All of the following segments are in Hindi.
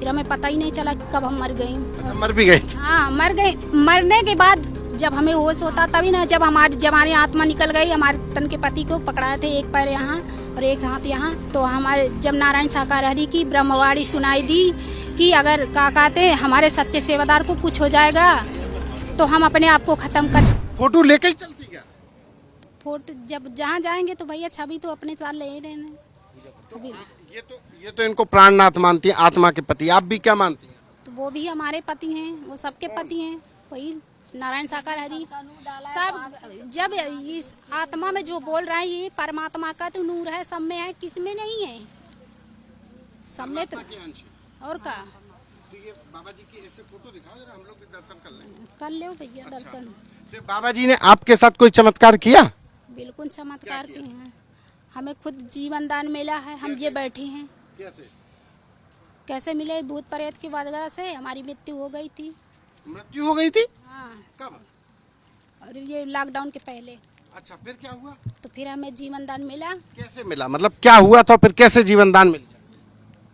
फिर हमें पता ही नहीं चला कि कब हम मर गए। अच्छा, मर भी गए? हाँ मर गए। मरने के बाद जब हमें होश होता तभी ना, जब हमारी आत्मा निकल गई। हमारे तन के पति को पकड़ाए थे, एक पैर यहाँ और एक हाथ यहाँ। तो हमारे जब नारायण शाकाहारी की ब्रह्मवाणी सुनाई दी कि अगर काकाते हमारे सच्चे सेवादार को कुछ हो जाएगा तो हम अपने आप को खत्म कर। फोटो लेके ही चलती क्या? फोटो जब जहाँ जाएंगे तो भैया छवि तो अपने साथ ले ही रहना। तो ये तो इनको प्राणनाथ मानती है, आत्मा के पति। आप भी क्या मानती हैं? तो वो भी हमारे पति हैं, वो सबके पति हैं। वही नारायण शाकाहारी सब। जब इस आत्मा में जो बोल रहा है ये परमात्मा का तो नूर है, सब में है, किस में नहीं है? सब में तो। और का तो ये बाबा जी की ऐसे फोटो दिखाओ जरा, हम लोग भी दर्शन कर लें। कर ले भैया दर्शन। तो बाबा जी ने आपके साथ कोई चमत्कार किया? बिल्कुल चमत्कार किए हैं। हमें खुद जीवन दान मिला है। हम ये बैठे हैं। कैसे मिले? भूत प्रेत की वजह से हमारी मृत्यु हो गई थी। मृत्यु हो गई थी? हाँ। कब? और ये लॉकडाउन के पहले। अच्छा, फिर क्या हुआ? तो फिर हमें जीवन दान मिला। कैसे मिला? मतलब क्या हुआ था, फिर कैसे जीवन दान मिल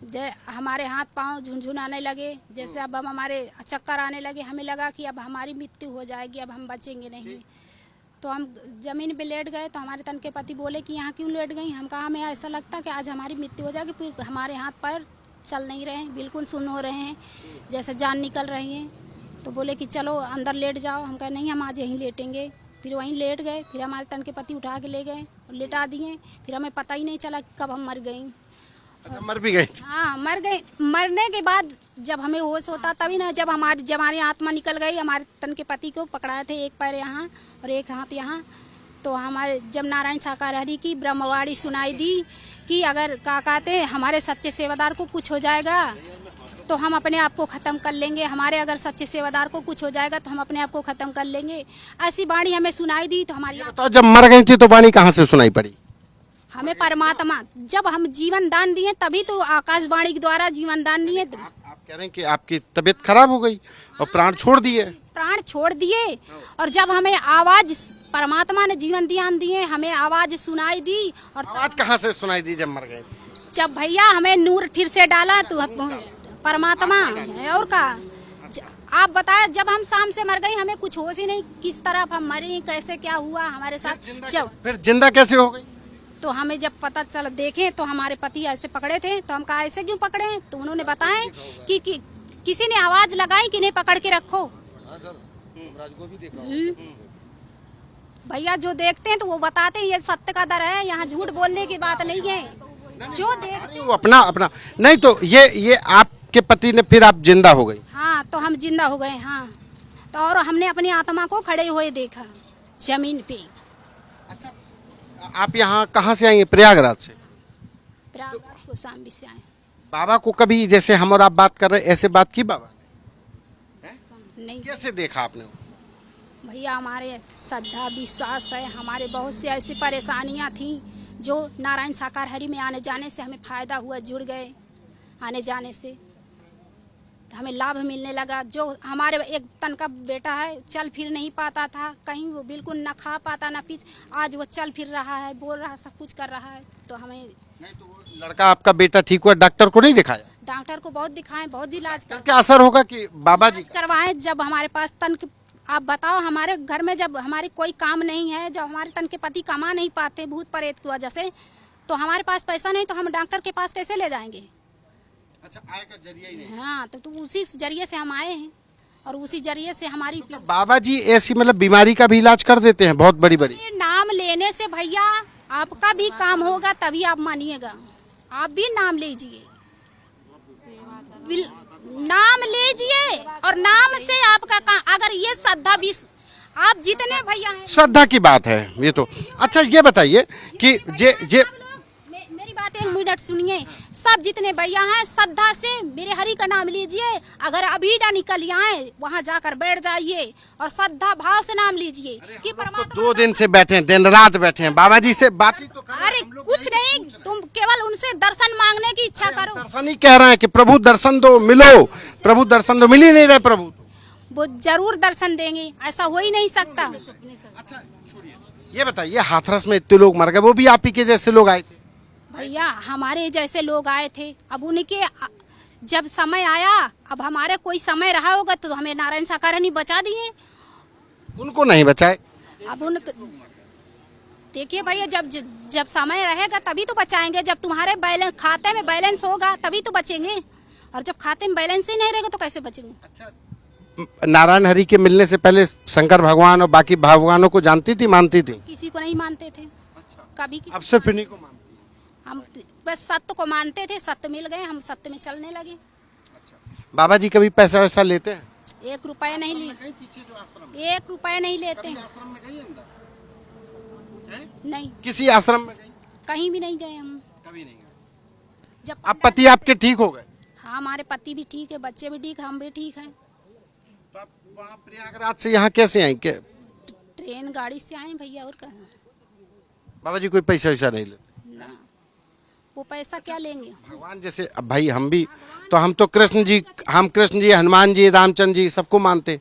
गया? हमारे हाथ पांव झुनझुन आने लगे, जैसे अब हम हमारे चक्कर आने लगे। हमें लगा कि अब हमारी मृत्यु हो जाएगी, अब हम बचेंगे नहीं। तो हम जमीन पे लेट गए। तो हमारे तन के पति बोले कि यहाँ क्यों लेट गई? हम कहा हमें ऐसा लगता कि आज हमारी मृत्यु हो जाएगी। फिर हमारे हाथ पैर चल नहीं रहे हैं, बिल्कुल सुन्न हो रहे हैं, जैसे जान निकल रही है। तो बोले कि चलो अंदर लेट जाओ। हम कहे नहीं, हम आज यहीं लेटेंगे। फिर वहीं लेट गए। फिर हमारे तन के पति उठा के ले गए और लेटा दिए। फिर हमें पता ही नहीं चला कि कब हम मर गई। अच्छा, मर भी गए? हाँ मर गए। मरने के बाद जब हमें होश होता तभी ना, जब हमारी आत्मा निकल गई। हमारे तन के पति को पकड़ाए थे, एक पैर यहाँ और एक हाथ यहाँ। तो हमारे जब नारायण शाकाहारी की ब्रह्मवाणी सुनाई दी कि अगर काकाते हमारे सच्चे सेवादार को कुछ हो जाएगा तो हम अपने आप को खत्म कर लेंगे। हमारे अगर सच्चे सेवादार को कुछ हो जाएगा तो हम अपने आप को खत्म कर लेंगे। ऐसी वाणी हमें सुनाई दी। तो हमारी तो जब मर गई थी तो वाणी कहाँ से सुनाई पड़ी? हमें परमात्मा जब हम जीवन दान दिए तभी तो आकाशवाणी के द्वारा जीवन दान दिए। आप कह रहे हैं कि आपकी तबीयत खराब हो गई और प्राण छोड़ दिए? प्राण छोड़ दिए। और जब हमें आवाज परमात्मा ने जीवन दान दिए, हमें आवाज सुनाई दी। और आवाज कहाँ से सुनाई दी जब मर गए? जब भैया हमें नूर फिर से डाला तो परमात्मा और का। आप बताए, जब हम शाम से मर गई हमें कुछ होश ही नहीं, किस तरफ हम मरे, कैसे क्या हुआ हमारे साथ। जब फिर जिंदा कैसे हो गई? तो हमें जब पता चल देखे तो हमारे पति ऐसे पकड़े थे। तो हम कहा ऐसे क्यों पकड़े? तो उन्होंने बताया कि किसी ने आवाज लगाई कि नहीं पकड़ के रखो। भैया जो देखते हैं तो वो बताते हैं, ये सत्य का दर है, यहाँ झूठ बोलने की बात नहीं है। जो देखते हैं वो अपना नहीं। तो ये आपके पति ने, फिर आप जिंदा हो गई? हाँ, तो हम जिंदा हो गए। हाँ, तो और हमने अपनी आत्मा को खड़े हुए देखा जमीन पे। अच्छा, आप यहाँ कहाँ से आएंगे? प्रयागराज से? प्रयागराज कौशाम्बी से आए। बाबा को कभी जैसे हम और आप बात कर रहे ऐसे बात की बाबा ने? नहीं कैसे देखा आपने? भैया हमारे श्रद्धा विश्वास है। हमारे बहुत सी ऐसी परेशानियां थी जो नारायण शाकाहारी में आने जाने से हमें फायदा हुआ, जुड़ गए। आने जाने से तो हमें लाभ मिलने लगा। जो हमारे एक तन का बेटा है, चल फिर नहीं पाता था, कहीं वो बिल्कुल न खा पाता न पीछ, आज वो चल फिर रहा है, बोल रहा है, सब कुछ कर रहा है। तो हमें नहीं, तो वो लड़का आपका बेटा ठीक हुआ, डॉक्टर को नहीं दिखाया? डॉक्टर को बहुत दिखाएं, बहुत इलाज क्या असर होगा कि बाबा जी करवाएं। जब हमारे पास तन के, आप बताओ, हमारे घर में जब हमारे कोई काम नहीं है, जब हमारे तन के पति कमा नहीं पाते भूत प्रेत की वजह से, तो हमारे पास पैसा नहीं, तो हम डॉक्टर के पास कैसे ले जाएंगे? अच्छा, आय का जरिया ही नहीं। हाँ, तो उसी जरिए से हम आए हैं और उसी जरिए से हमारी तो बाबा जी ऐसी मतलब बीमारी का भी इलाज कर देते हैं, बहुत बड़ी बड़ी। नाम लेने से भैया आपका भी काम होगा, तभी आप मानिएगा। आप भी नाम लीजिए, नाम लीजिए और नाम से आपका काम। अगर ये श्रद्धा भी आप जितने भैया हैं, श्रद्धा की बात है ये तो। अच्छा, ये बताइए कि जे मेरी बात एक मिनट सुनिए। सब जितने भैया हैं श्रद्धा से मेरे हरि का नाम लीजिए। अगर अभी ना निकल आए, वहाँ जाकर बैठ जाइए और श्रद्धा भाव से नाम लीजिए कि परमात्मा। 2 दिन से बैठे हैं, दिन रात बैठे हैं, बाबा जी से बात ही तो कर रहे हैं। अरे कुछ नहीं, तुम केवल उनसे दर्शन मांगने की इच्छा करो। दर्शन ही कह रहे हैं कि प्रभु दर्शन दो, मिलो। प्रभु दर्शन दो, मिल ही नहीं रहे प्रभु। वो जरूर दर्शन देंगे, ऐसा हो ही नहीं सकता। अच्छा छोड़िए, ये बताइए हाथरस में इतने लोग मर गए, वो भी आप ही के जैसे लोग आए थे? भैया हमारे जैसे लोग आए थे। अब उनके जब समय आया, अब हमारे कोई समय रहा होगा तो हमें नारायण साकार नहीं बचा दिए। उनको नहीं बचाए। अब उन देखिए भैया, जब समय रहेगा तभी तो बचाएंगे। जब तुम्हारे बैलेंस खाते में बैलेंस होगा तभी तो बचेंगे, और जब खाते में बैलेंस ही नहीं रहेगा तो कैसे बचेंगे। अच्छा, नारायण हरि के मिलने से पहले शंकर भगवान और बाकी भगवानों को जानती थी, मानती थी? किसी को नहीं मानते थे। कभी किसी अब सिर्फ इन्हीं को मानती हैं। हम बस सत्य को मानते थे, सत्य मिल गए, हम सत्य में चलने लगे। बाबा जी कभी पैसा वैसा लेते हैं? 1 रुपया नहीं ले, 1 रुपया नहीं लेते हैं। आश्रम में गई अंदर? नहीं, किसी आश्रम में गई? कहीं भी नहीं गए हम। कभी नहीं गए। जब अब पति आपके ठीक हो गए? हाँ, हमारे पति भी ठीक है, बच्चे भी ठीक है, हम भी ठीक हैं। तो आप वहाँ प्रयागराज से यहाँ कैसे आई? ट्रेन गाड़ी से आए भैया, और कहाँ। बाबा जी कोई पैसा वैसा नहीं लेते? ना, वो पैसा क्या लेंगे। भगवान जैसे अब भाई हम भी तो, हम तो कृष्ण जी, हनुमान जी, रामचंद्र जी सबको मानते,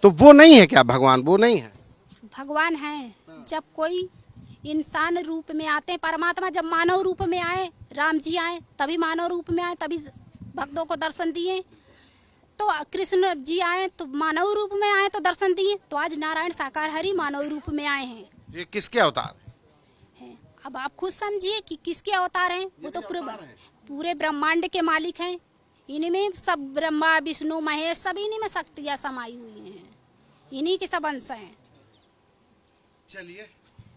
तो वो नहीं है क्या भगवान? वो नहीं है? भगवान है। जब कोई इंसान रूप में आते हैं, परमात्मा जब मानव रूप में आए, राम जी आए तभी मानव रूप में आए, तभी भक्तों को दर्शन दिए। तो कृष्ण जी आए तो मानव रूप में आए तो दर्शन दिए। तो आज नारायण साकार हरि मानव रूप में आए हैं। ये किसके अवतार हैं। अब आप खुद समझिए कि किसके अवतार हैं। वो तो पूरे ब्रह्मांड के मालिक हैं। इन्हीं में सब ब्रह्मा विष्णु महेश सब इन्हीं में शक्तियाँ समाई हुई हैं, इन्हीं के सब अंश हैं। चलिए।